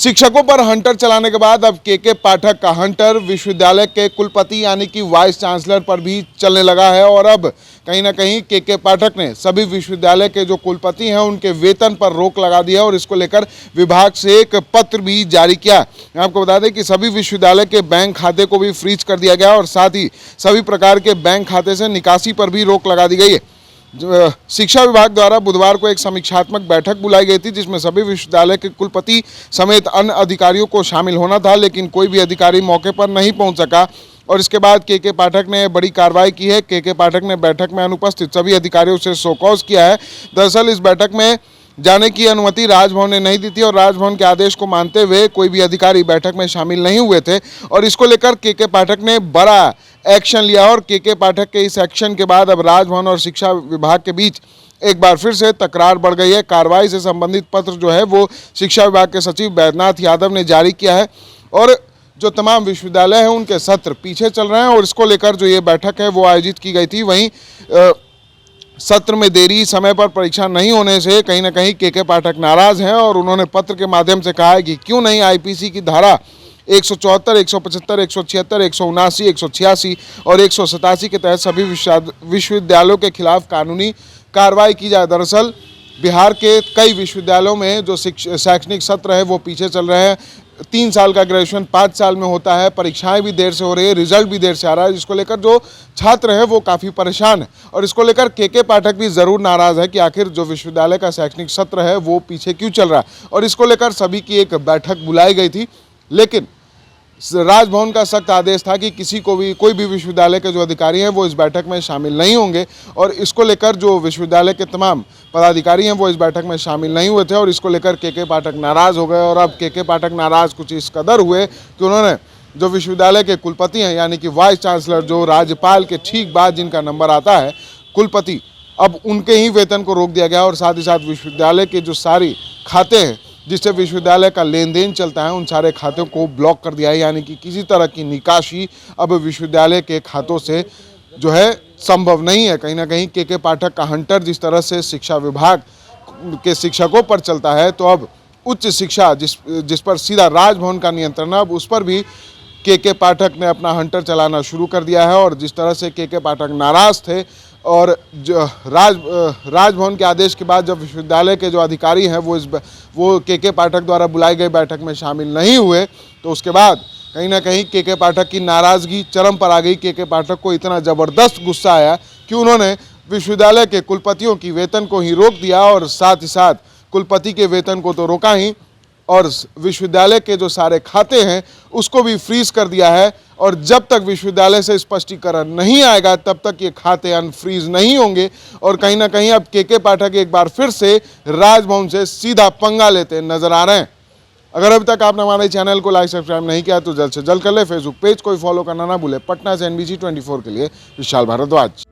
शिक्षकों पर हंटर चलाने के बाद अब के पाठक का हंटर विश्वविद्यालय के कुलपति यानी कि वाइस चांसलर पर भी चलने लगा है। और अब कहीं ना कहीं के पाठक ने सभी विश्वविद्यालय के जो कुलपति हैं उनके वेतन पर रोक लगा दिया और इसको लेकर विभाग से एक पत्र भी जारी किया। आपको बता दें कि सभी विश्वविद्यालय के बैंक खाते को भी फ्रीज कर दिया गया और साथ ही सभी प्रकार के बैंक खाते से निकासी पर भी रोक लगा दी गई है। शिक्षा विभाग द्वारा बुधवार को एक समीक्षात्मक बैठक बुलाई गई थी जिसमें सभी विश्वविद्यालय के कुलपति समेत अन्य अधिकारियों को शामिल होना था, लेकिन कोई भी अधिकारी मौके पर नहीं पहुंच सका और इसके बाद के पाठक ने बड़ी कार्रवाई की है। के पाठक ने बैठक में अनुपस्थित सभी अधिकारियों से शोकॉज किया है। दरअसल इस बैठक में जाने की अनुमति राजभवन ने नहीं दी थी और राजभवन के आदेश को मानते हुए कोई भी अधिकारी बैठक में शामिल नहीं हुए थे और इसको लेकर के पाठक ने बड़ा एक्शन लिया और के पाठक के इस एक्शन के बाद अब राजभवन और शिक्षा विभाग के बीच एक बार फिर से तकरार बढ़ गई है। कार्रवाई से संबंधित पत्र जो है वो शिक्षा विभाग के सचिव बैद्यनाथ यादव ने जारी किया है और जो तमाम विश्वविद्यालय हैं उनके सत्र पीछे चल रहे हैं और इसको लेकर जो ये बैठक है वो आयोजित की गई थी। वहीं सत्र में देरी, समय पर परीक्षा नहीं होने से कहीं ना कहीं के पाठक नाराज हैं और उन्होंने पत्र के माध्यम से कहा है कि क्यों नहीं आईपीसी की धारा 174, 175, 176, 179, 186 और 187 के तहत सभी विश्वविद्यालयों के खिलाफ कानूनी कार्रवाई की जाए। दरअसल बिहार के कई विश्वविद्यालयों में जो शैक्षणिक सत्र है वो पीछे चल रहे हैं। 3 साल का ग्रेजुएशन 5 साल में होता है, परीक्षाएं भी देर से हो रही है, रिजल्ट भी देर से आ रहा है, जिसको लेकर जो छात्र हैं वो काफ़ी परेशान है और इसको लेकर के पाठक भी ज़रूर नाराज़ है कि आखिर जो विश्वविद्यालय का शैक्षणिक सत्र है वो पीछे क्यों चल रहा है। और इसको लेकर सभी की एक बैठक बुलाई गई थी, लेकिन राजभवन का सख्त आदेश था कि किसी को भी, कोई भी विश्वविद्यालय के जो अधिकारी हैं वो इस बैठक में शामिल नहीं होंगे और इसको लेकर जो विश्वविद्यालय के तमाम पदाधिकारी हैं वो इस बैठक में शामिल नहीं हुए थे और इसको लेकर के पाठक नाराज़ हो गए। और अब के पाठक नाराज़ कुछ इस कदर हुए कि उन्होंने जो विश्वविद्यालय के कुलपति हैं यानी कि वाइस चांसलर, जो राज्यपाल के ठीक बाद जिनका नंबर आता है कुलपति, अब उनके ही वेतन को रोक दिया गया और साथ ही साथ विश्वविद्यालय के जो सारी खाते हैं जिससे विश्वविद्यालय का लेन देन चलता है उन सारे खातों को ब्लॉक कर दिया है। यानी कि किसी तरह की निकासी अब विश्वविद्यालय के खातों से जो है संभव नहीं है। कहीं ना कहीं के पाठक का हंटर जिस तरह से शिक्षा विभाग के शिक्षकों पर चलता है, तो अब उच्च शिक्षा जिस पर सीधा राजभवन का नियंत्रण है, अब उस पर भी के पाठक ने अपना हंटर चलाना शुरू कर दिया है। और जिस तरह से के पाठक नाराज़ थे और जो राजभवन के आदेश के बाद जब विश्वविद्यालय के जो अधिकारी हैं वो के पाठक द्वारा बुलाई गई बैठक में शामिल नहीं हुए, तो उसके बाद कहीं ना कहीं के पाठक की नाराज़गी चरम पर आ गई। के पाठक को इतना ज़बरदस्त गुस्सा आया कि उन्होंने विश्वविद्यालय के कुलपतियों की वेतन को ही रोक दिया और साथ ही साथ कुलपति के वेतन को तो रोका ही और विश्वविद्यालय के जो सारे खाते हैं उसको भी फ्रीज कर दिया है। और जब तक विश्वविद्यालय से स्पष्टीकरण नहीं आएगा तब तक ये खाते अनफ्रीज नहीं होंगे। और कहीं ना कहीं अब के पाठक एक बार फिर से राजभवन से सीधा पंगा लेते नजर आ रहे हैं। अगर अभी तक आपने हमारे चैनल को लाइक सब्सक्राइब नहीं किया तो जल्द से जल्द कर ले। फेसबुक पेज को फॉलो करना ना भूले। पटना से NBC 24 के लिए विशाल भारद्वाज।